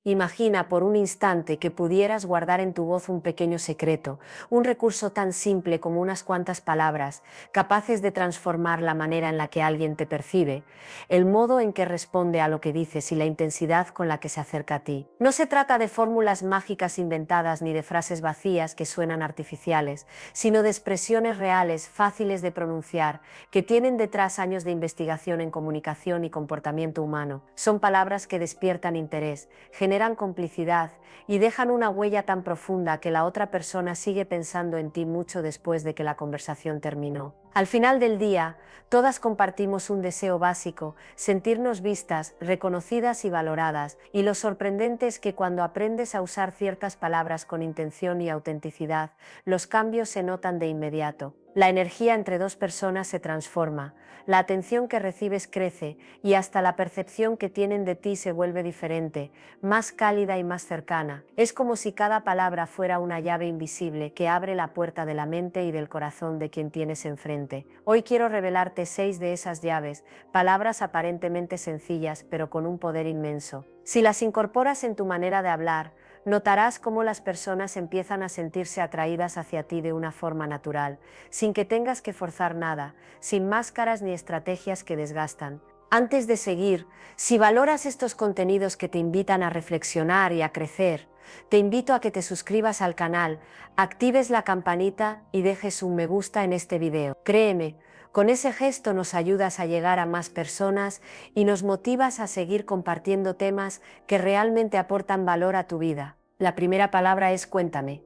Imagina por un instante que pudieras guardar en tu voz un pequeño secreto, un recurso tan simple como unas cuantas palabras, capaces de transformar la manera en la que alguien te percibe, el modo en que responde a lo que dices y la intensidad con la que se acerca a ti. No se trata de fórmulas mágicas inventadas ni de frases vacías que suenan artificiales, sino de expresiones reales, fáciles de pronunciar, que tienen detrás años de investigación en comunicación y comportamiento humano. Son palabras que despiertan interés, generan complicidad y dejan una huella tan profunda que la otra persona sigue pensando en ti mucho después de que la conversación terminó. Al final del día, todas compartimos un deseo básico: sentirnos vistas, reconocidas y valoradas, y lo sorprendente es que cuando aprendes a usar ciertas palabras con intención y autenticidad, los cambios se notan de inmediato. La energía entre dos personas se transforma, la atención que recibes crece y hasta la percepción que tienen de ti se vuelve diferente, más cálida y más cercana. Es como si cada palabra fuera una llave invisible que abre la puerta de la mente y del corazón de quien tienes enfrente. Hoy quiero revelarte 6 de esas llaves, palabras aparentemente sencillas pero con un poder inmenso. Si las incorporas en tu manera de hablar, notarás cómo las personas empiezan a sentirse atraídas hacia ti de una forma natural, sin que tengas que forzar nada, sin máscaras ni estrategias que desgastan. Antes de seguir, si valoras estos contenidos que te invitan a reflexionar y a crecer, te invito a que te suscribas al canal, actives la campanita y dejes un me gusta en este video. Créeme, con ese gesto nos ayudas a llegar a más personas y nos motivas a seguir compartiendo temas que realmente aportan valor a tu vida. La primera palabra es cuéntame.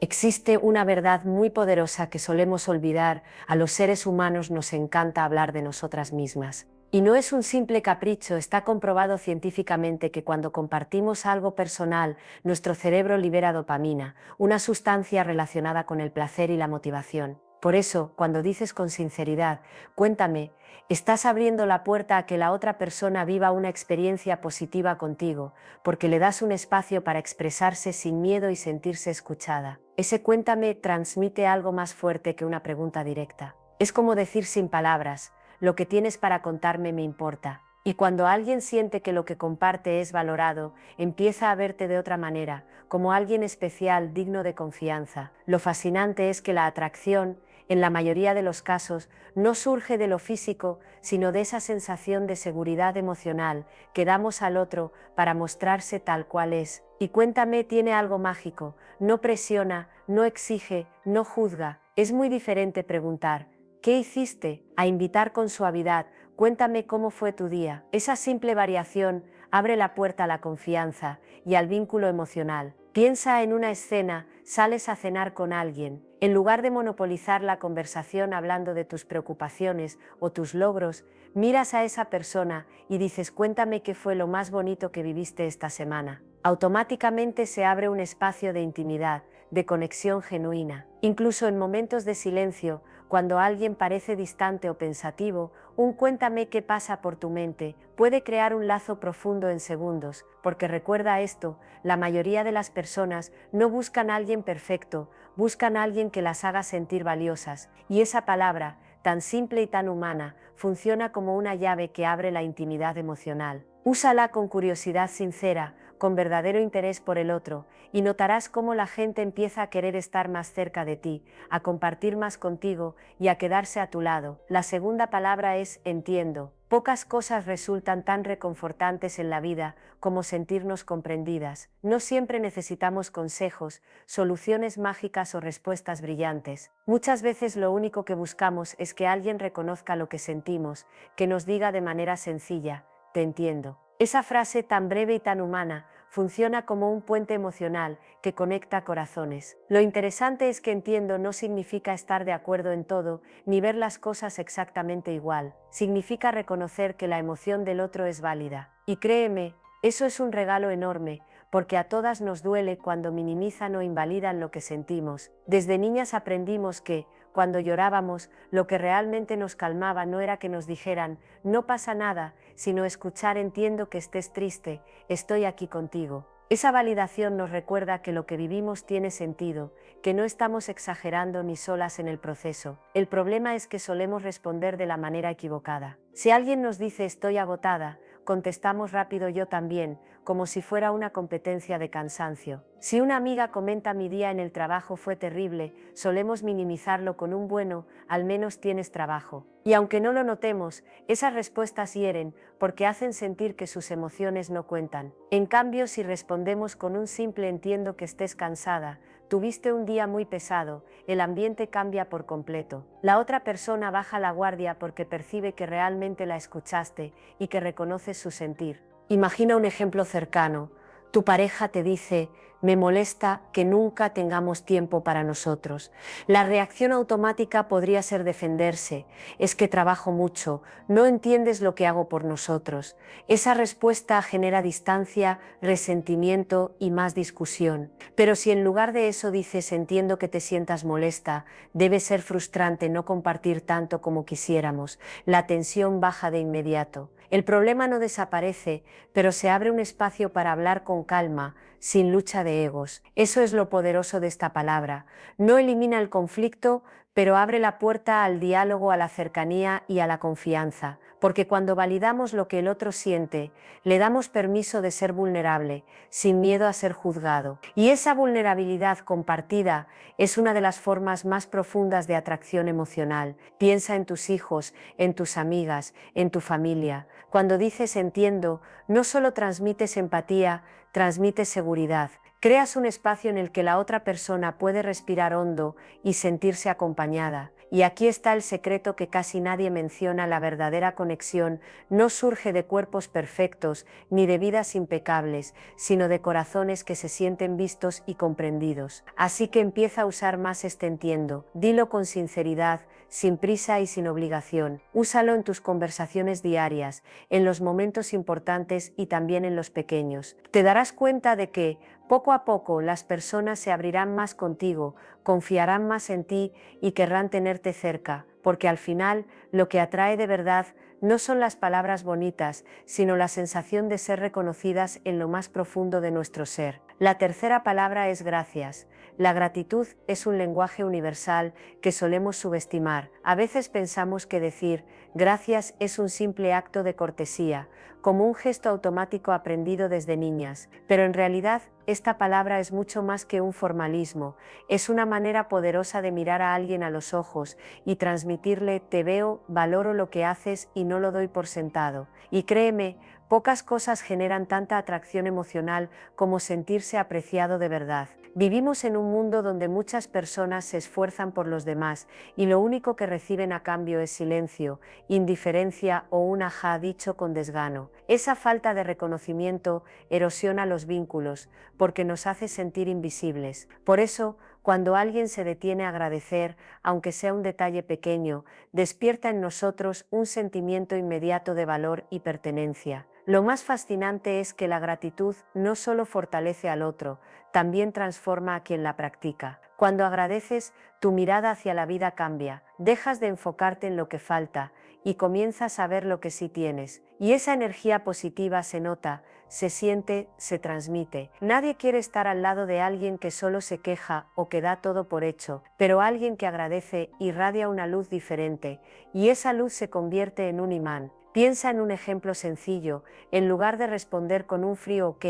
Existe una verdad muy poderosa que solemos olvidar: a los seres humanos nos encanta hablar de nosotras mismas. Y no es un simple capricho, está comprobado científicamente que cuando compartimos algo personal, nuestro cerebro libera dopamina, una sustancia relacionada con el placer y la motivación. Por eso, cuando dices con sinceridad, cuéntame, estás abriendo la puerta a que la otra persona viva una experiencia positiva contigo, porque le das un espacio para expresarse sin miedo y sentirse escuchada. Ese cuéntame transmite algo más fuerte que una pregunta directa. Es como decir sin palabras: lo que tienes para contarme me importa. Y cuando alguien siente que lo que comparte es valorado, empieza a verte de otra manera, como alguien especial, digno de confianza. Lo fascinante es que la atracción, en la mayoría de los casos, no surge de lo físico, sino de esa sensación de seguridad emocional que damos al otro para mostrarse tal cual es. Y cuéntame tiene algo mágico: no presiona, no exige, no juzga. Es muy diferente preguntar ¿qué hiciste?, a invitar con suavidad: cuéntame cómo fue tu día. Esa simple variación abre la puerta a la confianza y al vínculo emocional. Piensa en una escena: sales a cenar con alguien. En lugar de monopolizar la conversación hablando de tus preocupaciones o tus logros, miras a esa persona y dices: cuéntame qué fue lo más bonito que viviste esta semana. Automáticamente se abre un espacio de intimidad, de conexión genuina. Incluso en momentos de silencio, cuando alguien parece distante o pensativo, un cuéntame qué pasa por tu mente puede crear un lazo profundo en segundos, porque recuerda esto: la mayoría de las personas no buscan a alguien perfecto, buscan a alguien que las haga sentir valiosas, y esa palabra, tan simple y tan humana, funciona como una llave que abre la intimidad emocional. Úsala con curiosidad sincera, con verdadero interés por el otro, y notarás cómo la gente empieza a querer estar más cerca de ti, a compartir más contigo y a quedarse a tu lado. La segunda palabra es entiendo. Pocas cosas resultan tan reconfortantes en la vida como sentirnos comprendidas. No siempre necesitamos consejos, soluciones mágicas o respuestas brillantes. Muchas veces lo único que buscamos es que alguien reconozca lo que sentimos, que nos diga de manera sencilla: te entiendo. Esa frase tan breve y tan humana funciona como un puente emocional que conecta corazones. Lo interesante es que entiendo no significa estar de acuerdo en todo, ni ver las cosas exactamente igual. Significa reconocer que la emoción del otro es válida. Y créeme, eso es un regalo enorme, porque a todas nos duele cuando minimizan o invalidan lo que sentimos. Desde niñas aprendimos que, cuando llorábamos, lo que realmente nos calmaba no era que nos dijeran: no pasa nada, sino escuchar: entiendo que estés triste, estoy aquí contigo. Esa validación nos recuerda que lo que vivimos tiene sentido, que no estamos exagerando ni solas en el proceso. El problema es que solemos responder de la manera equivocada. Si alguien nos dice estoy agotada, contestamos rápido yo también, como si fuera una competencia de cansancio. Si una amiga comenta mi día en el trabajo fue terrible, solemos minimizarlo con un bueno, al menos tienes trabajo. Y aunque no lo notemos, esas respuestas hieren porque hacen sentir que sus emociones no cuentan. En cambio, si respondemos con un simple entiendo que estés cansada, tuviste un día muy pesado, el ambiente cambia por completo. La otra persona baja la guardia porque percibe que realmente la escuchaste y que reconoces su sentir. Imagina un ejemplo cercano. Tu pareja te dice, me molesta que nunca tengamos tiempo para nosotros. La reacción automática podría ser defenderse, es que trabajo mucho, no entiendes lo que hago por nosotros. Esa respuesta genera distancia, resentimiento y más discusión. Pero si en lugar de eso dices entiendo que te sientas molesta, debe ser frustrante no compartir tanto como quisiéramos, la tensión baja de inmediato. El problema no desaparece, pero se abre un espacio para hablar con calma, sin lucha de egos. Eso es lo poderoso de esta palabra. No elimina el conflicto, pero abre la puerta al diálogo, a la cercanía y a la confianza. Porque cuando validamos lo que el otro siente, le damos permiso de ser vulnerable, sin miedo a ser juzgado. Y esa vulnerabilidad compartida es una de las formas más profundas de atracción emocional. Piensa en tus hijos, en tus amigas, en tu familia. Cuando dices entiendo, no solo transmites empatía, transmites seguridad. Creas un espacio en el que la otra persona puede respirar hondo y sentirse acompañada. Y aquí está el secreto que casi nadie menciona: la verdadera conexión no surge de cuerpos perfectos ni de vidas impecables, sino de corazones que se sienten vistos y comprendidos. Así que empieza a usar más este entiendo. Dilo con sinceridad, sin prisa y sin obligación. Úsalo en tus conversaciones diarias, en los momentos importantes y también en los pequeños. Te darás cuenta de que, poco a poco, las personas se abrirán más contigo, confiarán más en ti y querrán tenerte cerca, porque al final lo que atrae de verdad no son las palabras bonitas, sino la sensación de ser reconocidas en lo más profundo de nuestro ser. La tercera palabra es gracias. La gratitud es un lenguaje universal que solemos subestimar. A veces pensamos que decir gracias es un simple acto de cortesía, como un gesto automático aprendido desde niñas, pero en realidad esta palabra es mucho más que un formalismo, es una manera poderosa de mirar a alguien a los ojos y transmitirle te veo, valoro lo que haces y no lo doy por sentado. Y créeme, pocas cosas generan tanta atracción emocional como sentirse apreciado de verdad. Vivimos en un mundo donde muchas personas se esfuerzan por los demás y lo único que reciben a cambio es silencio, indiferencia o un ajá dicho con desgano. Esa falta de reconocimiento erosiona los vínculos porque nos hace sentir invisibles. Por eso, cuando alguien se detiene a agradecer, aunque sea un detalle pequeño, despierta en nosotros un sentimiento inmediato de valor y pertenencia. Lo más fascinante es que la gratitud no solo fortalece al otro, también transforma a quien la practica. Cuando agradeces, tu mirada hacia la vida cambia, dejas de enfocarte en lo que falta y comienzas a ver lo que sí tienes. Y esa energía positiva se nota, se siente, se transmite. Nadie quiere estar al lado de alguien que solo se queja o que da todo por hecho, pero alguien que agradece irradia una luz diferente, y esa luz se convierte en un imán. Piensa en un ejemplo sencillo. En lugar de responder con un frío ok,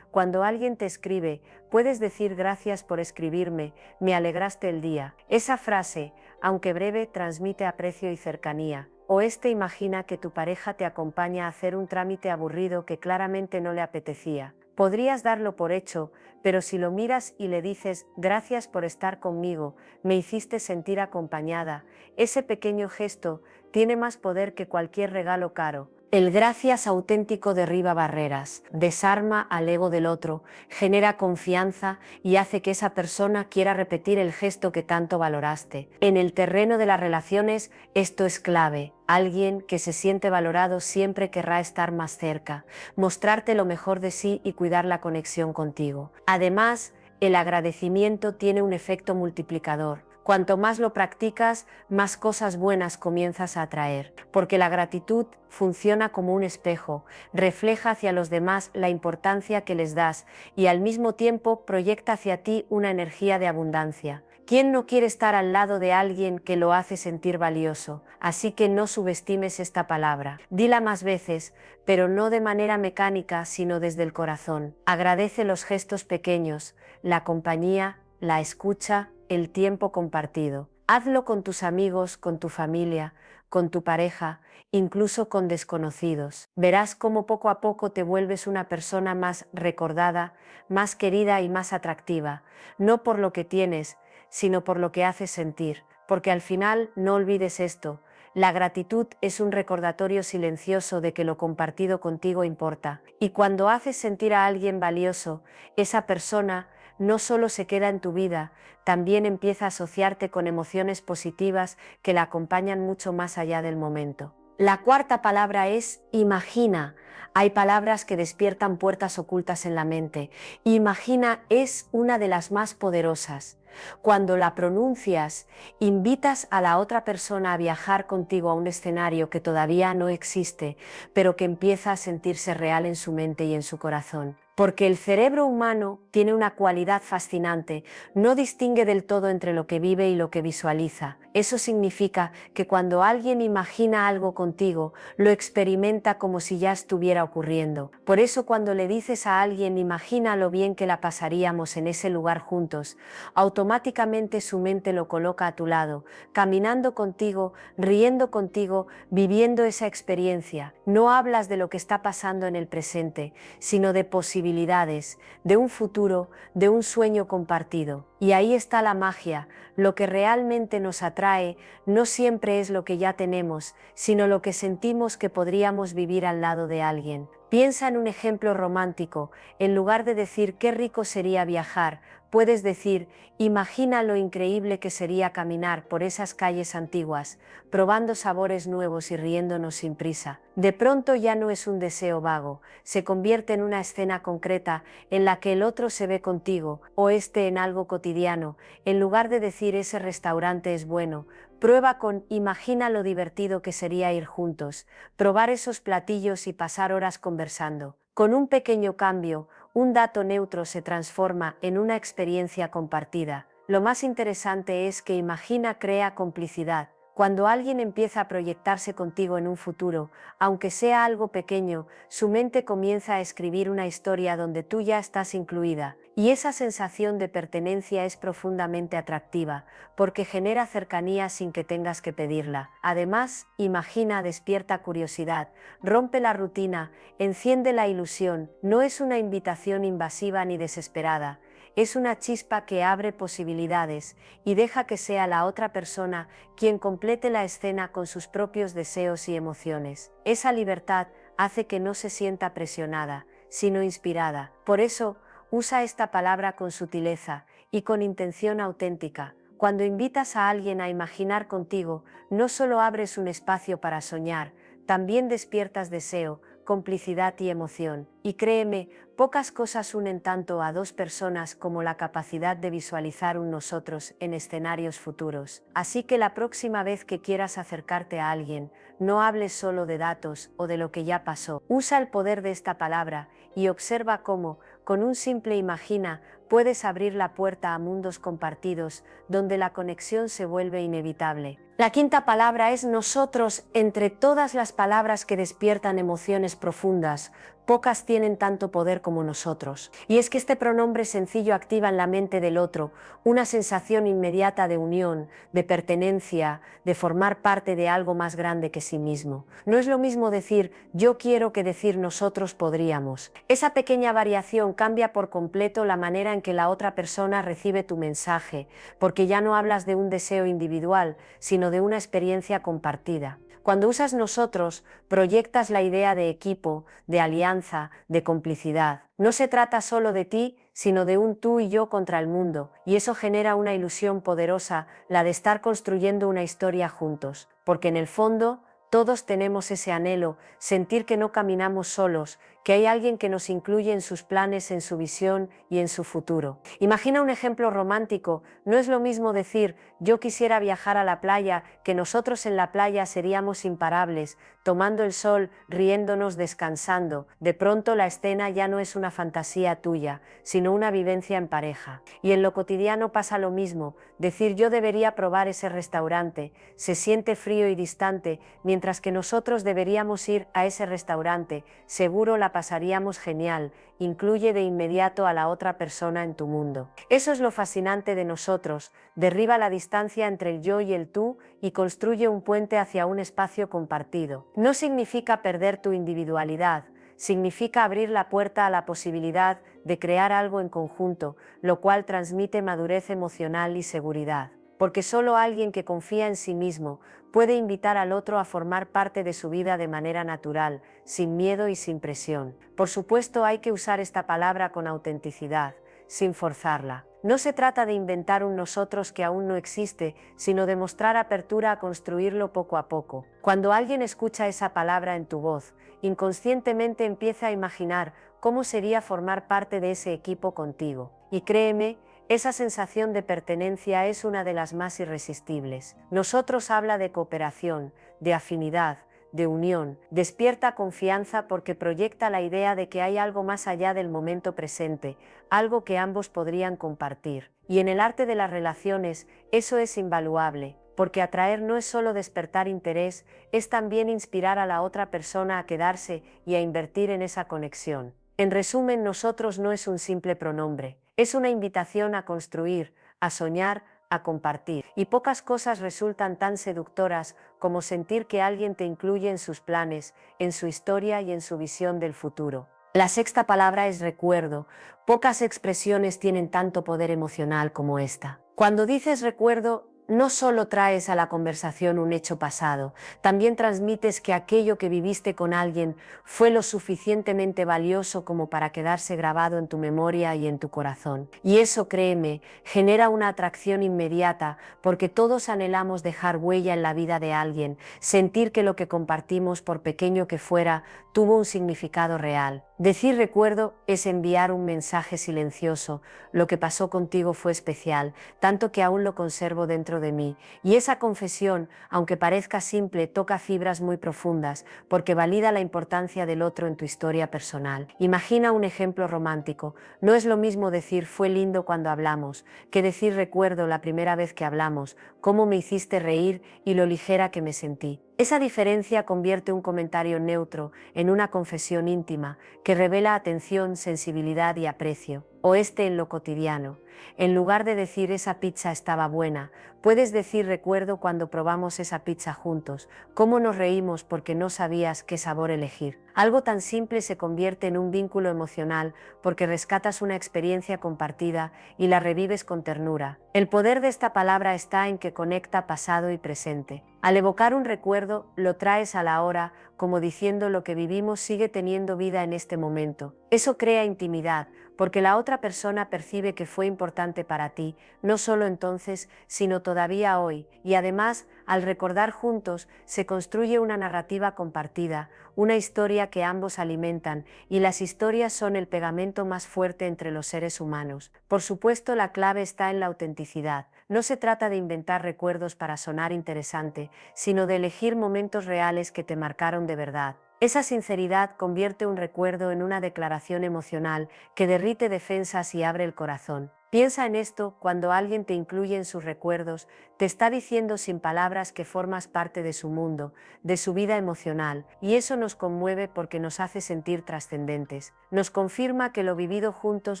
cuando alguien te escribe, puedes decir gracias por escribirme, me alegraste el día. Esa frase, aunque breve, transmite aprecio y cercanía. O imagina que tu pareja te acompaña a hacer un trámite aburrido que claramente no le apetecía. Podrías darlo por hecho, pero si lo miras y le dices gracias por estar conmigo, me hiciste sentir acompañada, ese pequeño gesto tiene más poder que cualquier regalo caro. El gracias auténtico derriba barreras, desarma al ego del otro, genera confianza y hace que esa persona quiera repetir el gesto que tanto valoraste. En el terreno de las relaciones, esto es clave. Alguien que se siente valorado siempre querrá estar más cerca, mostrarte lo mejor de sí y cuidar la conexión contigo. Además, el agradecimiento tiene un efecto multiplicador. Cuanto más lo practicas, más cosas buenas comienzas a atraer, porque la gratitud funciona como un espejo, refleja hacia los demás la importancia que les das y al mismo tiempo proyecta hacia ti una energía de abundancia. ¿Quién no quiere estar al lado de alguien que lo hace sentir valioso? Así que no subestimes esta palabra. Dila más veces, pero no de manera mecánica, sino desde el corazón. Agradece los gestos pequeños, la compañía, la escucha, el tiempo compartido. Hazlo con tus amigos, con tu familia, con tu pareja, incluso con desconocidos. Verás cómo poco a poco te vuelves una persona más recordada, más querida y más atractiva, no por lo que tienes, sino por lo que haces sentir. Porque al final, no olvides esto, la gratitud es un recordatorio silencioso de que lo compartido contigo importa. Y cuando haces sentir a alguien valioso, esa persona no solo se queda en tu vida, también empieza a asociarte con emociones positivas que la acompañan mucho más allá del momento. La cuarta palabra es imagina. Hay palabras que despiertan puertas ocultas en la mente. Imagina es una de las más poderosas. Cuando la pronuncias, invitas a la otra persona a viajar contigo a un escenario que todavía no existe, pero que empieza a sentirse real en su mente y en su corazón. Porque el cerebro humano tiene una cualidad fascinante, no distingue del todo entre lo que vive y lo que visualiza. Eso significa que cuando alguien imagina algo contigo, lo experimenta como si ya estuviera ocurriendo. Por eso cuando le dices a alguien imagina lo bien que la pasaríamos en ese lugar juntos, automáticamente su mente lo coloca a tu lado, caminando contigo, riendo contigo, viviendo esa experiencia. No hablas de lo que está pasando en el presente, sino de posibilidades, de un futuro, de un sueño compartido. Y ahí está la magia. Lo que realmente nos atrae no siempre es lo que ya tenemos, sino lo que sentimos que podríamos vivir al lado de alguien. Piensa en un ejemplo romántico. En lugar de decir qué rico sería viajar, puedes decir, imagina lo increíble que sería caminar por esas calles antiguas, probando sabores nuevos y riéndonos sin prisa. De pronto ya no es un deseo vago, se convierte en una escena concreta en la que el otro se ve contigo, o en algo cotidiano. En lugar de decir ese restaurante es bueno, prueba con imagina lo divertido que sería ir juntos, probar esos platillos y pasar horas conversando. Con un pequeño cambio, un dato neutro se transforma en una experiencia compartida. Lo más interesante es que imagina crea complicidad. Cuando alguien empieza a proyectarse contigo en un futuro, aunque sea algo pequeño, su mente comienza a escribir una historia donde tú ya estás incluida. Y esa sensación de pertenencia es profundamente atractiva, porque genera cercanía sin que tengas que pedirla. Además, imagina despierta curiosidad, rompe la rutina, enciende la ilusión. No es una invitación invasiva ni desesperada, es una chispa que abre posibilidades y deja que sea la otra persona quien complete la escena con sus propios deseos y emociones. Esa libertad hace que no se sienta presionada, sino inspirada. Por eso, usa esta palabra con sutileza y con intención auténtica. Cuando invitas a alguien a imaginar contigo, no solo abres un espacio para soñar, también despiertas deseo, complicidad y emoción. Y créeme, pocas cosas unen tanto a dos personas como la capacidad de visualizar un nosotros en escenarios futuros. Así que la próxima vez que quieras acercarte a alguien, no hables solo de datos o de lo que ya pasó. Usa el poder de esta palabra y observa cómo, con un simple imagina, puedes abrir la puerta a mundos compartidos donde la conexión se vuelve inevitable. La quinta palabra es nosotros. Entre todas las palabras que despiertan emociones profundas, pocas tienen tanto poder como nosotros. Y es que este pronombre sencillo activa en la mente del otro una sensación inmediata de unión, de pertenencia, de formar parte de algo más grande que sí mismo. No es lo mismo decir yo quiero que decir nosotros podríamos. Esa pequeña variación cambia por completo la manera en que la otra persona recibe tu mensaje, porque ya no hablas de un deseo individual, sino de una experiencia compartida. Cuando usas nosotros, proyectas la idea de equipo, de alianza, de complicidad. No se trata solo de ti, sino de un tú y yo contra el mundo, y eso genera una ilusión poderosa, la de estar construyendo una historia juntos, porque en el fondo todos tenemos ese anhelo, sentir que no caminamos solos, que hay alguien que nos incluye en sus planes, en su visión y en su futuro. Imagina un ejemplo romántico. No es lo mismo decir yo quisiera viajar a la playa, que nosotros en la playa seríamos imparables, tomando el sol, riéndonos, descansando. De pronto la escena ya no es una fantasía tuya, sino una vivencia en pareja. Y en lo cotidiano pasa lo mismo. Decir yo debería probar ese restaurante se siente frío y distante, mientras que nosotros deberíamos ir a ese restaurante, seguro la pasaríamos genial. Incluye de inmediato a la otra persona en tu mundo. Eso es lo fascinante de nosotros, derriba la distancia entre el yo y el tú y construye un puente hacia un espacio compartido. No significa perder tu individualidad, significa abrir la puerta a la posibilidad de crear algo en conjunto, lo cual transmite madurez emocional y seguridad. Porque solo alguien que confía en sí mismo puede invitar al otro a formar parte de su vida de manera natural, sin miedo y sin presión. Por supuesto, hay que usar esta palabra con autenticidad, sin forzarla. No se trata de inventar un nosotros que aún no existe, sino de mostrar apertura a construirlo poco a poco. Cuando alguien escucha esa palabra en tu voz, inconscientemente empieza a imaginar cómo sería formar parte de ese equipo contigo. Y créeme, esa sensación de pertenencia es una de las más irresistibles. Nosotros habla de cooperación, de afinidad, de unión, despierta confianza porque proyecta la idea de que hay algo más allá del momento presente, algo que ambos podrían compartir. Y en el arte de las relaciones, eso es invaluable, porque atraer no es solo despertar interés, es también inspirar a la otra persona a quedarse y a invertir en esa conexión. En resumen, nosotros no es un simple pronombre, es una invitación a construir, a soñar, a compartir. Y pocas cosas resultan tan seductoras como sentir que alguien te incluye en sus planes, en su historia y en su visión del futuro. La sexta palabra es recuerdo. Pocas expresiones tienen tanto poder emocional como esta. Cuando dices recuerdo, no solo traes a la conversación un hecho pasado, también transmites que aquello que viviste con alguien fue lo suficientemente valioso como para quedarse grabado en tu memoria y en tu corazón. Y eso, créeme, genera una atracción inmediata, porque todos anhelamos dejar huella en la vida de alguien, sentir que lo que compartimos, por pequeño que fuera, tuvo un significado real. Decir recuerdo es enviar un mensaje silencioso. Lo que pasó contigo fue especial, tanto que aún lo conservo dentro de mí. Y esa confesión, aunque parezca simple, toca fibras muy profundas, porque valida la importancia del otro en tu historia personal. Imagina un ejemplo romántico. No es lo mismo decir fue lindo cuando hablamos, que decir recuerdo la primera vez que hablamos, cómo me hiciste reír y lo ligera que me sentí. Esa diferencia convierte un comentario neutro en una confesión íntima que revela atención, sensibilidad y aprecio. O en lo cotidiano. En lugar de decir esa pizza estaba buena, puedes decir recuerdo cuando probamos esa pizza juntos, cómo nos reímos porque no sabías qué sabor elegir. Algo tan simple se convierte en un vínculo emocional porque rescatas una experiencia compartida y la revives con ternura. El poder de esta palabra está en que conecta pasado y presente. Al evocar un recuerdo, lo traes a la hora, como diciendo lo que vivimos sigue teniendo vida en este momento. Eso crea intimidad, porque la otra persona percibe que fue importante para ti, no solo entonces, sino todavía hoy, y además, al recordar juntos, se construye una narrativa compartida, una historia que ambos alimentan, y las historias son el pegamento más fuerte entre los seres humanos. Por supuesto, la clave está en la autenticidad. No se trata de inventar recuerdos para sonar interesante, sino de elegir momentos reales que te marcaron de verdad. Esa sinceridad convierte un recuerdo en una declaración emocional que derrite defensas y abre el corazón. Piensa en esto, cuando alguien te incluye en sus recuerdos, te está diciendo sin palabras que formas parte de su mundo, de su vida emocional, y eso nos conmueve porque nos hace sentir trascendentes. Nos confirma que lo vivido juntos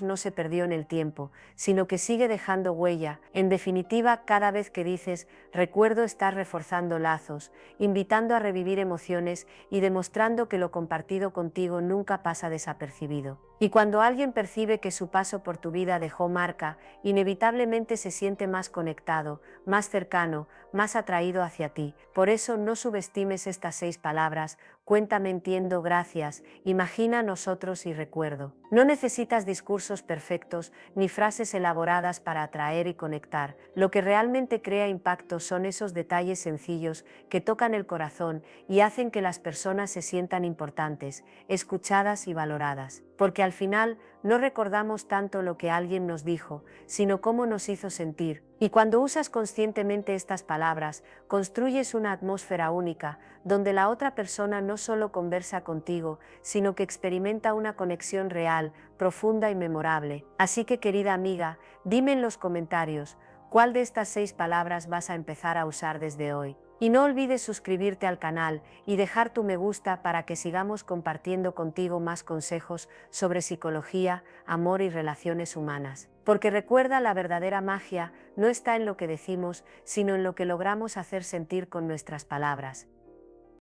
no se perdió en el tiempo, sino que sigue dejando huella. En definitiva, cada vez que dices recuerdo, estás reforzando lazos, invitando a revivir emociones y demostrando que lo compartido contigo nunca pasa desapercibido. Y cuando alguien percibe que su paso por tu vida dejó marca, inevitablemente se siente más conectado, más cercano, más atraído hacia ti. Por eso no subestimes estas 6 palabras. cuéntame, entiendo, gracias, imagina, nosotros y recuerdo. No necesitas discursos perfectos ni frases elaboradas para atraer y conectar. Lo que realmente crea impacto son esos detalles sencillos que tocan el corazón y hacen que las personas se sientan importantes, escuchadas y valoradas. Porque al final no recordamos tanto lo que alguien nos dijo, sino cómo nos hizo sentir. Y cuando usas conscientemente estas palabras, construyes una atmósfera única, donde la otra persona no solo conversa contigo, sino que experimenta una conexión real, profunda y memorable. Así que, querida amiga, dime en los comentarios, ¿cuál de estas 6 palabras vas a empezar a usar desde hoy? Y no olvides suscribirte al canal y dejar tu me gusta para que sigamos compartiendo contigo más consejos sobre psicología, amor y relaciones humanas. Porque recuerda, la verdadera magia no está en lo que decimos, sino en lo que logramos hacer sentir con nuestras palabras.